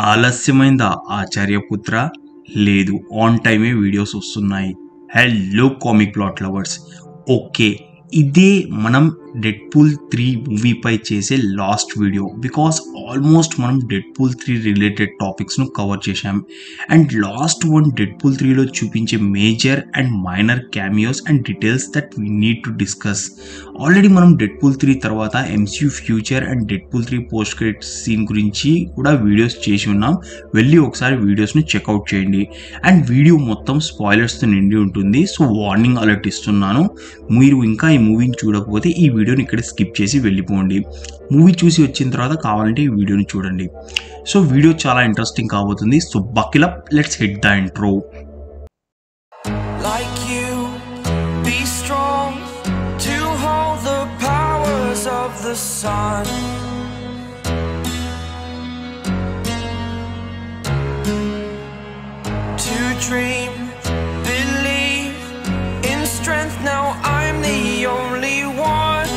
ఆలస్యమైందా ఆచార్యపుత్ర? లేదు, ఆన్ టైమే వీడియోస్ వస్తున్నాయి. Hello comic plot lovers. Okay, ఇదే మనం డెడ్పూల్ 3 మూవీపై చేసే లాస్ట్ వీడియో. బికాస్ ఆల్మోస్ట్ మనం డెడ్పూల్ 3 రిలేటెడ్ టాపిక్స్ను కవర్ చేశాం. అండ్ లాస్ట్ వన్ డెడ్పూల్ 3లో చూపించే major and minor cameos and details that we need to discuss. Already మనం డెడ్పూల్ 3 తర్వాత MCU future and Deadpool 3 post credit scene గురించి కూడా videos చేసి ఉన్నాం. వెళ్ళి ఒకసారి వీడియోస్ని చెక్అవుట్ చేయండి. అండ్ వీడియో మొత్తం స్పాయిలర్స్తో నిండి ఉంటుంది. సో వార్నింగ్ అలర్ట్ ఇస్తున్నాను. మీరు ఇంకా ఈ మూవీని చూడకపోతే ఈ వీడియోని ఇక్కడ స్కిప్ చేసి వెళ్ళిపోండి. మూవీ చూసి వచ్చిన తర్వాత కావాలంటే ఈ వీడియోని చూడండి. సో వీడియో చాలా ఇంట్రెస్టింగ్ కాబోతుంది. So buckle up, let's hit the intro. Like you, be strong to hold the powers of the sun. To dream, believe in strength. Now I'm the only one.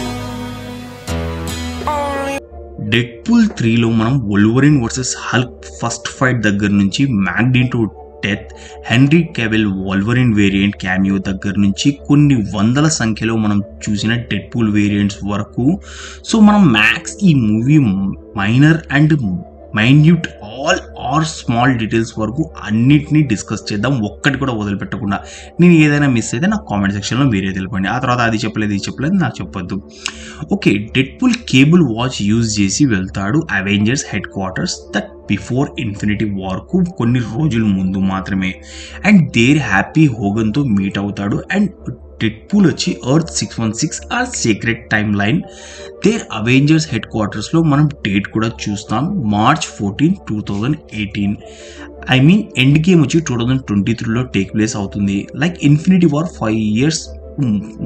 Deadpool 3లో మనం Wolverine versus Hulk first fight దగ్గర నుంచి Magneto to death, Henry Cavill Wolverine variant cameo దగ్గర నుంచి కొన్ని వందల సంఖ్యలో మనం చూసిన డెడ్పూల్ వేరియంట్స్ వరకు. సో మనం మ్యాక్స్ ఈ movie minor and minute or small details వరకు అన్నిటినీ డిస్కస్ చేద్దాం, ఒక్కటి కూడా వదిలిపెట్టకుండా. నేను ఏదైనా మిస్ అయితే నాకు కామెంట్ సెక్షన్లో మీరే తెలిపండి. ఆ తర్వాత అది చెప్పలేదు ఇది చెప్పలేదు నాకు చెప్పొద్దు. Okay, Deadpool Cable watch use చేసి వెళ్తాడు Avengers headquarters that before Infinity వార్కు కొన్ని రోజుల ముందు మాత్రమే. అండ్ దేర్ హ్యాపీ హోగన్తో మీట్ అవుతాడు. అండ్ డెడ్పూల్ వచ్చి Earth 616 or secret timeline there Avengers హెడ్ క్వార్టర్స్లో మనం డేట్ కూడా చూస్తాం, March 14, 2018. I mean Endgame వచ్చి 2023లో టేక్ ప్లేస్ అవుతుంది. లైక్ ఇన్ఫినిటీ వార్ 5 years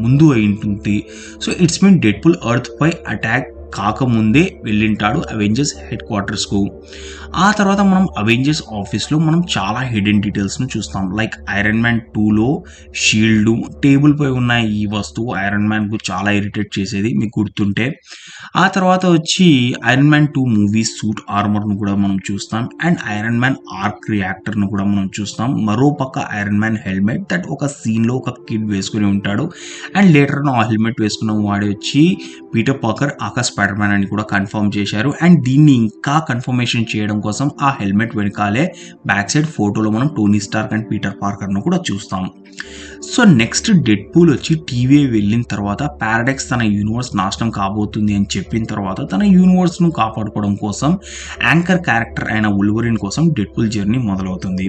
ముందు అయి ఉంటుంది. So it's mean Deadpool earth pi attack కాకముందే వెళ్ళింటాడు అవెంజర్స్ హెడ్ క్వార్టర్స్కు. ఆ తర్వాత మనం అవెంజర్స్ ఆఫీస్లో మనం చాలా హిడెన్ డీటెయిల్స్ను చూస్తాం. లైక్ ఐరన్ మ్యాన్ 2లో షీల్డ్ టేబుల్ పై ఉన్న ఈ వస్తువు ఐరన్ మ్యాన్కు చాలా ఇరిటేట్ చేసేది మీకు గుర్తుంటే. ఆ తర్వాత వచ్చి ఐరన్ మ్యాన్ 2 మూవీ సూట్ ఆర్మర్ను కూడా మనం చూస్తాం. అండ్ ఐరన్ మ్యాన్ ఆర్క్ రియాక్టర్ను కూడా మనం చూస్తాం. మరో పక్క ఐరన్ మ్యాన్ హెల్మెట్ దట్ ఒక సీన్లో ఒక కిడ్ వేసుకుని ఉంటాడు. అండ్ లేటర్ ఆ హెల్మెట్ వేసుకున్న వాడే వచ్చి పీటర్ పాకర్ ఆకా స్పైడర్ మ్యాన్ అని కూడా కన్ఫర్మ్ చేశారు. అండ్ దీన్ని ఇంకా కన్ఫర్మేషన్ చేయడం కోసం ఆ హెల్మెట్ వెనకాలే బ్యాక్ సైడ్ ఫోటోలో మనం టోనీ స్టార్క్ అండ్ పీటర్ పార్కర్ను కూడా చూస్తాం. సో నెక్స్ట్ డెడ్పూల్ వచ్చి టీవీ వెళ్ళిన తర్వాత పారాడాక్స్ తన యూనివర్స్ నాశనం కాబోతుంది అని చెప్పిన తర్వాత తన యూనివర్స్ను కాపాడుకోవడం కోసం యాంకర్ క్యారెక్టర్ అయిన వోల్వరిన్ కోసం డెడ్పూల్ జర్నీ మొదలవుతుంది.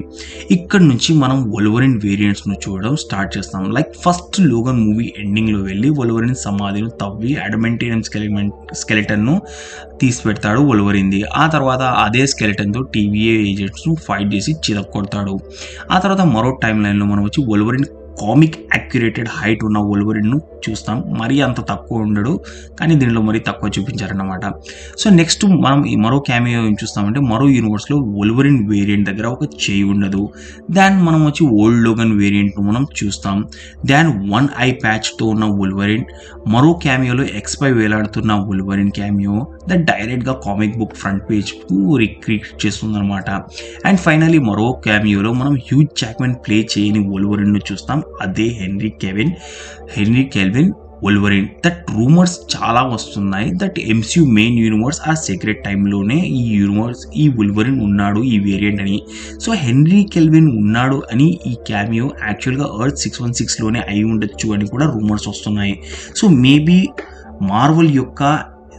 ఇక్కడ నుంచి మనం వోల్వరిన్ వేరియంట్స్ను చూడడం స్టార్ట్ చేస్తాం. లైక్ ఫస్ట్ లోగన్ మూవీ ఎండింగ్లో వెళ్ళి వోల్వరిన్ సమాధిని తవ్వి అడమెంటేరియం స్కెలిటన్ను తీసి పెడతాడు వోల్వరిన్ది. ఆ తర్వాత అదే స్కెలిటన్తో టీవీఏ ఏజెంట్స్ను ఫైట్ చేసి చితక్కొడతాడు. ఆ తర్వాత మరో టైం లైన్లో మనం వచ్చి వోల్వరిన్ కామిక్ యాక్యురేటెడ్ హైట్ ఉన్న వోల్వరిన్ను చూస్తాం. మరీ అంత తక్కువ ఉండడు, కానీ దీనిలో మరీ తక్కువ చూపించారన్నమాట. సో నెక్స్ట్ మనం ఈ మరో క్యామియో ఏం చూస్తామంటే మరో యూనివర్స్లో వోల్వరిన్ వేరియంట్ దగ్గర ఒక చేయి ఉండదు. దాన్ మనం వచ్చి ఓల్డ్ లోగన్ వేరియంట్ను మనం చూస్తాం. దాన్ 1 ఐ ప్యాచ్తో ఉన్న వోల్వరిన్. మరో క్యామియోలో ఎక్స్పై వేలాడుతున్న వోల్వరిన్ క్యామియో దట్ డైరెక్ట్గా కామిక్ బుక్ ఫ్రంట్ పేజ్కు రిక్రియేట్ చేస్తుంది అనమాట. అండ్ ఫైనలీ మరో క్యామియోలో మనం హ్యూజ్ జాక్మన్ ప్లే చేయని వోల్వరిన్ను చూస్తాం. అదే henry kelvin Wolverine. That rumours చాలా వస్తున్నాయి దట్ ఎంసీయూ మెయిన్ యూనివర్స్ ఆ సీక్రెట్ టైంలోనే ఈ వోల్వరిన్ ఉన్నాడు ఈ వేరియంట్ అని. సో హెన్రీ కెల్విన్ ఉన్నాడు అని ఈ క్యామియో యాక్చువల్గా ఎర్త్ 616లోనే అయి ఉండొచ్చు అని కూడా రూమర్స్ వస్తున్నాయి. సో మేబీ మార్వెల్ యొక్క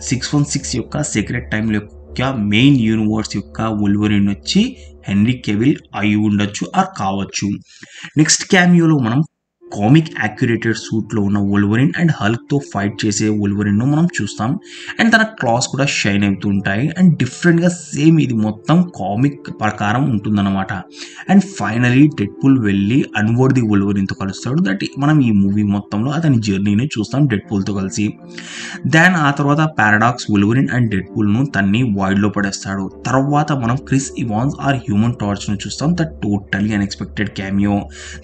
616 యొక్క సీక్రెట్ టైం యొక్క మెయిన్ యూనివర్స్ యొక్క వోల్వరిన్ వచ్చి హెన్రీ కెవిల్ అయి ఉండొచ్చు ఆర్ కావచ్చు. నెక్స్ట్ క్యామియోలో మనం కామిక్ యాక్యురేటెడ్ సూట్లో ఉన్న వోల్వరిన్ అండ్ హల్క్తో ఫైట్ చేసే వోల్వరిన్ను మనం చూస్తాం. అండ్ తన క్లాస్ కూడా షైన్ అవుతూ ఉంటాయి. అండ్ డిఫరెంట్గా సేమ్ ఇది మొత్తం కామిక్ ప్రకారం ఉంటుందన్నమాట. అండ్ ఫైనలీ డెడ్పూల్ వెళ్ళి అన్వర్ది వోల్వరిన్తో కలుస్తాడు. దట్ మనం ఈ మూవీ మొత్తంలో అతని జర్నీని చూస్తాం డెడ్పూల్తో కలిసి. దాన్ ఆ తర్వాత పారాడాక్స్ వోల్వరిన్ అండ్ డెడ్పూల్ను తన్ని వాయిడ్లో పడేస్తాడు. తర్వాత మనం క్రిస్ ఇవాన్స్ ఆర్ హ్యూమన్ టార్చ్ను చూస్తాం. That totally unexpected cameo.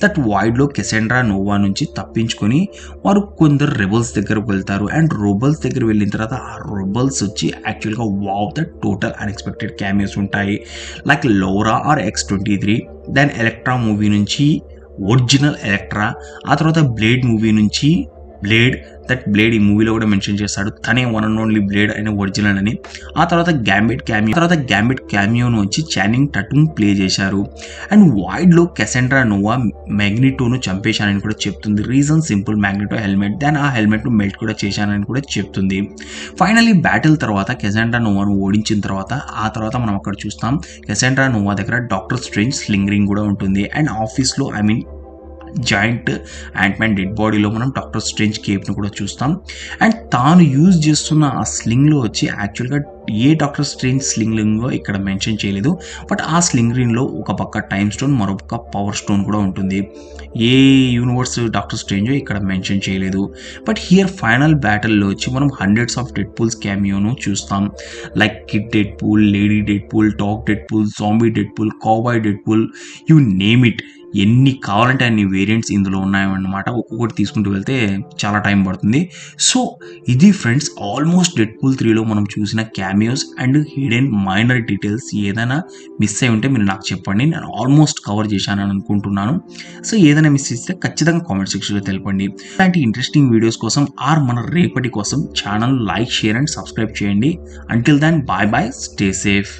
That వాయిడ్లో కెసెండ్రా నోవా నోవా నుంచి తప్పించుకొని వారు కొందరు రెబల్స్ దగ్గరకు వెళ్తారు. అండ్ రెబల్స్ దగ్గర వెళ్ళిన తర్వాత ఆ రెబల్స్ వచ్చి యాక్చువల్గా wow the total unexpected cameos ఉంటాయి. Like Laura or X-23, then Elektra movie నుంచి ఒరిజినల్ ఎలక్ట్రా, ఆ తర్వాత బ్లేడ్ మూవీ నుంచి బ్లేడ్, దట్ బ్లేడ్ ఈ మూవీలో కూడా మెన్షన్ చేస్తాడు, తనే వన్ అండ్ ఓన్లీ బ్లేడ్ అయిన ఒరిజినల్ అని. ఆ తర్వాత గ్యాంబిట్ క్యామియోను వచ్చి చానింగ్ టటూమ్ ప్లే చేశారు. అండ్ వాయిడ్లో కెసెండ్రా నోవా మ్యాగ్నిటోను చంపేశానని కూడా చెప్తుంది. Reason simple, Magneto helmet, then ఆ హెల్మెట్ను మెల్ట్ కూడా చేశానని కూడా చెప్తుంది. ఫైనలీ బ్యాటిల్ తర్వాత కెసెండ్రా నోవాను ఓడించిన తర్వాత ఆ తర్వాత మనం అక్కడ చూస్తాం కెసెండ్రా నోవా దగ్గర డాక్టర్ స్ట్రేంజ్ స్లింగ్ రింగ్ కూడా ఉంటుంది. అండ్ ఆఫీస్లో జాయింట్ యాంట్మ్యాన్ డెడ్ బాడీలో మనం డాక్టర్ స్ట్రేంజ్ కేప్ను కూడా చూస్తాం. అండ్ తాను యూజ్ చేస్తున్న ఆ స్లింగ్లో వచ్చి యాక్చువల్గా ఏ డాక్టర్ స్ట్రేంజ్ స్లింగ్ రింగో ఇక్కడ మెన్షన్ చేయలేదు, బట్ ఆ స్లింగ్ రింగ్లో ఒక పక్క టైమ్ స్టోన్, మరొక పవర్ స్టోన్ కూడా ఉంటుంది. ఏ యూనివర్స్ డాక్టర్ స్ట్రేంజో ఇక్కడ మెన్షన్ చేయలేదు. బట్ హియర్ ఫైనల్ బ్యాటిల్లో వచ్చి మనం హండ్రెడ్స్ ఆఫ్ డెడ్ పూల్స్ క్యామియోను చూస్తాం. Like kid dead pool, lady dead pool, dog dead pool, zombie dead pool, cowboy dead pool, you name it. ఎన్ని కావాలంటే అన్ని వేరియంట్స్ ఇందులో ఉన్నాయన్నమాట. ఒక్కొక్కటి తీసుకుంటూ వెళ్తే చాలా టైం పడుతుంది. సో ఇది ఫ్రెండ్స్ ఆల్మోస్ట్ డెడ్ పూల్ 3లో మనం చూసిన cameos and hidden minor details. ఏదైనా మిస్ అయి ఉంటే మీరు నాకు చెప్పండి, నేను ఆల్మోస్ట్ కవర్ చేశానని అనుకుంటున్నాను. సో ఏదైనా మిస్ చేస్తే ఖచ్చితంగా కామెంట్ సెక్షన్లో తెలపండి. ఇలాంటి ఇంట్రెస్టింగ్ వీడియోస్ కోసం ఆర్ మన రేపటి కోసం channel like, share and subscribe చేయండి. Until then bye bye, stay safe.